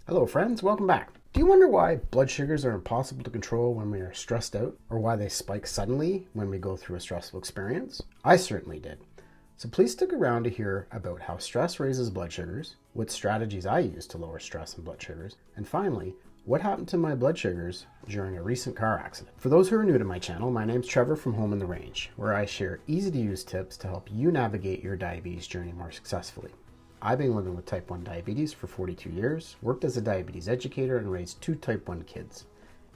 Hello friends, welcome back. Do you wonder why blood sugars are impossible to control when we are stressed out, or why they spike suddenly when we go through a stressful experience? I certainly did. So please stick around to hear about how stress raises blood sugars, what strategies I use to lower stress and blood sugars, and finally, what happened to my blood sugars during a recent car accident. For those who are new to my channel, my name's Trevor from Home in the Range, where I share easy to use tips to help you navigate your diabetes journey more successfully. I've been living with type 1 diabetes for 42 years, worked as a diabetes educator, and raised 2 type 1 kids,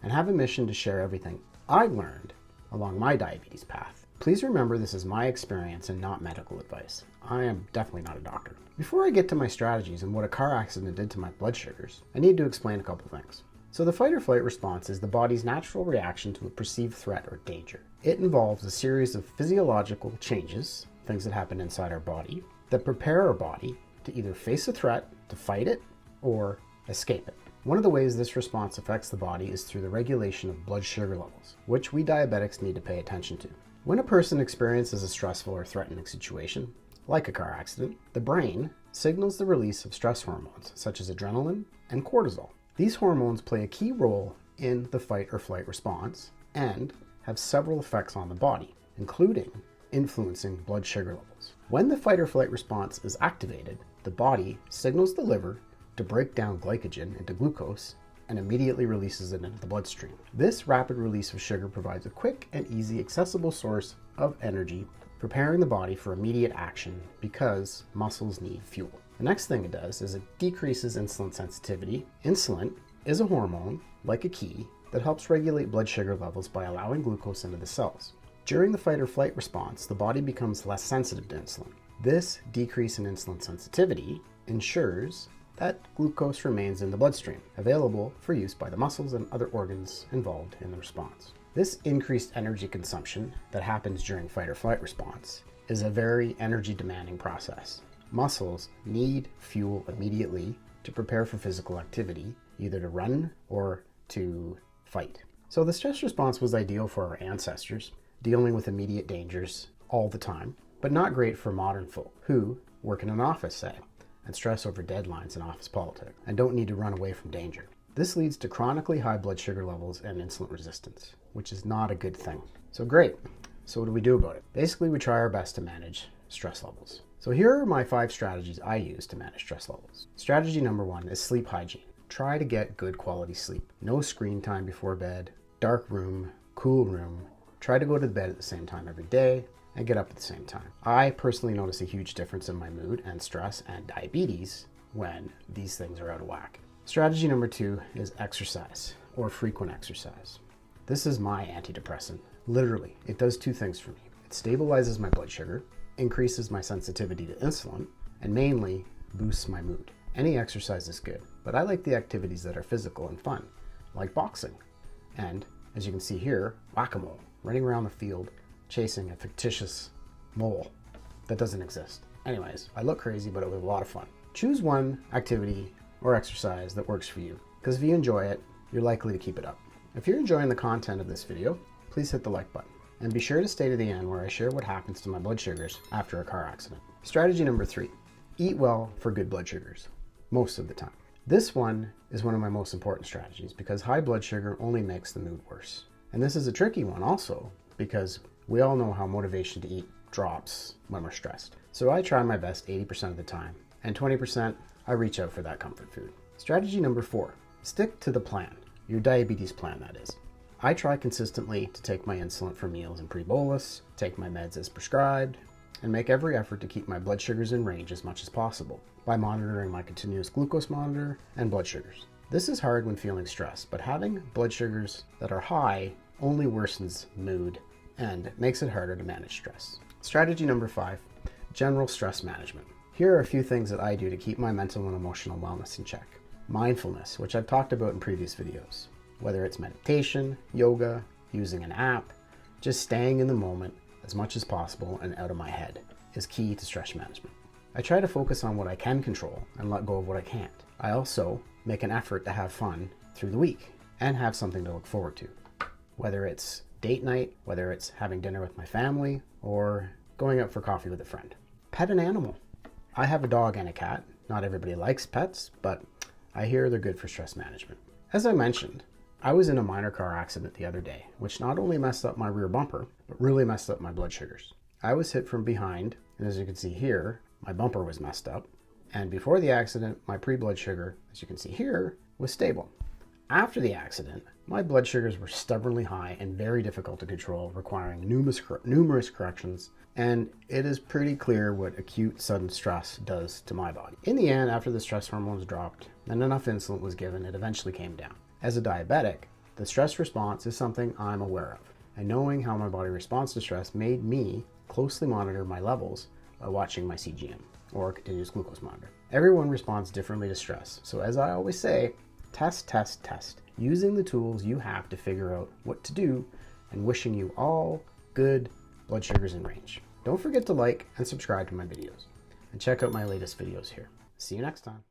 and have a mission to share everything I've learned along my diabetes path. Please remember this is my experience and not medical advice. I am definitely not a doctor. Before I get to my strategies and what a car accident did to my blood sugars, I need to explain a couple things. So the fight or flight response is the body's natural reaction to a perceived threat or danger. It involves a series of physiological changes, things that happen inside our body, that prepare our body to either face a threat, to fight it, or escape it. One of the ways this response affects the body is through the regulation of blood sugar levels, which we diabetics need to pay attention to. When a person experiences a stressful or threatening situation, like a car accident, the brain signals the release of stress hormones, such as adrenaline and cortisol. These hormones play a key role in the fight or flight response and have several effects on the body, including influencing blood sugar levels. When the fight or flight response is activated, the body signals the liver to break down glycogen into glucose and immediately releases it into the bloodstream. This rapid release of sugar provides a quick and easy accessible source of energy, preparing the body for immediate action because muscles need fuel. The next thing it does is it decreases insulin sensitivity. Insulin is a hormone, like a key, that helps regulate blood sugar levels by allowing glucose into the cells. During the fight or flight response, the body becomes less sensitive to insulin. This decrease in insulin sensitivity ensures that glucose remains in the bloodstream, available for use by the muscles and other organs involved in the response. This increased energy consumption that happens during fight or flight response is a very energy demanding process. Muscles need fuel immediately to prepare for physical activity, either to run or to fight. So the stress response was ideal for our ancestors, dealing with immediate dangers all the time, but not great for modern folk who work in an office, say, and stress over deadlines and office politics, and don't need to run away from danger. This leads to chronically high blood sugar levels and insulin resistance, which is not a good thing. So great. So what do we do about it? Basically, we try our best to manage stress levels. So here are my 5 strategies I use to manage stress levels. Strategy number 1 is sleep hygiene. Try to get good quality sleep. No screen time before bed, dark room, cool room. Try to go to bed at the same time every day and get up at the same time. I personally notice a huge difference in my mood and stress and diabetes when these things are out of whack. Strategy number 2 is exercise, or frequent exercise. This is my antidepressant. Literally, it does 2 things for me. It stabilizes my blood sugar, increases my sensitivity to insulin, and mainly boosts my mood. Any exercise is good, but I like the activities that are physical and fun, like boxing. And as you can see here, whack-a-mole, running around the field, chasing a fictitious mole that doesn't exist. Anyways, I look crazy, but it was a lot of fun. Choose one activity or exercise that works for you, because if you enjoy it, you're likely to keep it up. If you're enjoying the content of this video, please hit the like button, and be sure to stay to the end where I share what happens to my blood sugars after a car accident. Strategy number 3, eat well for good blood sugars, most of the time. This one is one of my most important strategies because high blood sugar only makes the mood worse. And this is a tricky one also, because we all know how motivation to eat drops when we're stressed. So I try my best 80% of the time, and 20% I reach out for that comfort food. Strategy number 4, stick to the plan, your diabetes plan that is. I try consistently to take my insulin for meals and pre-bolus, take my meds as prescribed, and make every effort to keep my blood sugars in range as much as possible by monitoring my continuous glucose monitor and blood sugars. This is hard when feeling stressed, but having blood sugars that are high only worsens mood and makes it harder to manage stress. Strategy number 5, general stress management. Here are a few things that I do to keep my mental and emotional wellness in check. Mindfulness, which I've talked about in previous videos. Whether it's meditation, yoga, using an app, just staying in the moment as much as possible and out of my head is key to stress management. I try to focus on what I can control and let go of what I can't. I also make an effort to have fun through the week and have something to look forward to. Whether it's date night, whether it's having dinner with my family, or going out for coffee with a friend. Pet an animal. I have a dog and a cat. Not everybody likes pets, but I hear they're good for stress management. As I mentioned, I was in a minor car accident the other day, which not only messed up my rear bumper, but really messed up my blood sugars. I was hit from behind, and as you can see here, my bumper was messed up. And before the accident, my pre-blood sugar, as you can see here, was stable. After the accident, my blood sugars were stubbornly high and very difficult to control, requiring numerous corrections, and it is pretty clear what acute sudden stress does to my body. In the end, after the stress hormones dropped and enough insulin was given, it eventually came down. As a diabetic, the stress response is something I'm aware of, and knowing how my body responds to stress made me closely monitor my levels by watching my CGM, or continuous glucose monitor. Everyone responds differently to stress, so as I always say, test, test, test, using the tools you have to figure out what to do, and wishing you all good blood sugars in range. Don't forget to like and subscribe to my videos, and check out my latest videos here. See you next time.